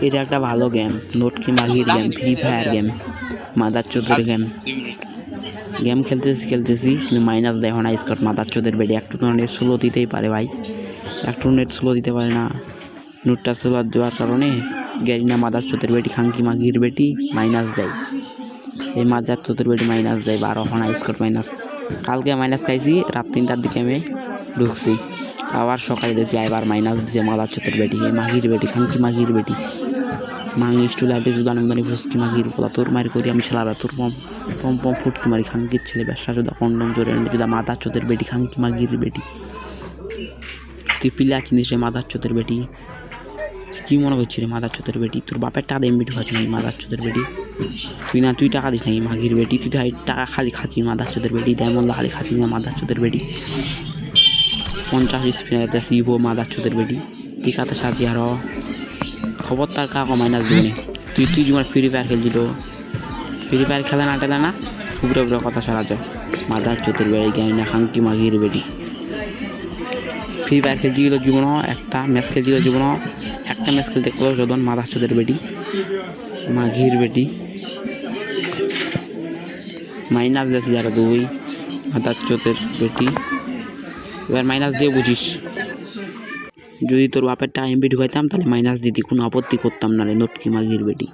এটা একটা ভালো গেম, নোটকি মাগির গেম, ফ্রি ফায়ার গেম, মাদার চোদের গেম। গেম খেলতেছি কিন্তু মাইনাস দেয় না স্কট। মাদার চোদের বেডি একটু তো নেট স্লো দিতেই পারে ভাই, একটু নেট স্লো দিতে পারে না। নোটটা স্লো দেওয়ার কারণে গ্যারিনা মাদার চোদের বেটি খাঙ্কি মাগির বেটি মাইনাস দেয়। এই মাদার চোদের বেটি মাইনাস দেয় 12 হনা স্কট মাইনাস। কালকে মাইনাস খাইছি, রাত 3টার দিকে আমি ঢুকছি, আবার সকালে দেখি আবার মাইনাস দিছে মাদার চোদের বেটি। এই মাগির বেটি খাঙ্কি মাগির বেটি মাঙ্গি স্টুলাইটে জুদানি ফুসকি মাগির পোলা তোর মারি করি আমি শালা তোর পম পম ফুটকি মারি খাঙ্কির ছেলে ব্যবসা জুদা কন্ডম জোরে জুদা মাদার চোদের বেটি খাঙ্কি মাগির বেটি। তুই পিলা চিনিস রে মাদার চোদের বেটি? কি মনে করছিস রে মাদার চোদের বেটি? তোর বাপের টাকা দিয়ে এমবিটি খাচ্ছি নাকি মাদার চোদের বেটি? তুই টাকা দিস নাকি মাগির বেটি? তুই তো টাকা খালি খাচ্ছিস মাদার চোদের বেটি, ডায়মন্ড খালি খাচ্ছিস না মাদার চোদের বেটি। 50 স্পিনার সিবো মাদার চোদের বেটি টিকাতে সাজি আর খবর তার কাকা মাইনাস দিবনি। তুই যেমন ফ্রি ফায়ার খেলছিল, ফ্রি ফায়ার খেলা না টেলা না উপরে উপরে কথা সারা যায় মাদার চোদের বেটি জ্ঞানী না খাঙ্কি মাগির বেটি। ফ্রি ফায়ার খেলছিল জীবন, একটা ম্যাচ খেলছিল জীবন, একটা ম্যাচ খেলতে গেল যখন মাদার চোদের বেটি মাঘির বেটি মাইনাস দিয়েছি যারা তুই মাদার চোদের বেটি। এবার মাইনাস দিয়ে বুঝিস, যদি তোর বাপের টাকা এমবি ঢুকাইতাম তাহলে মাইনাস দিতি, কোনো আপত্তি করতাম না রে নোটকি মাগির বেটি।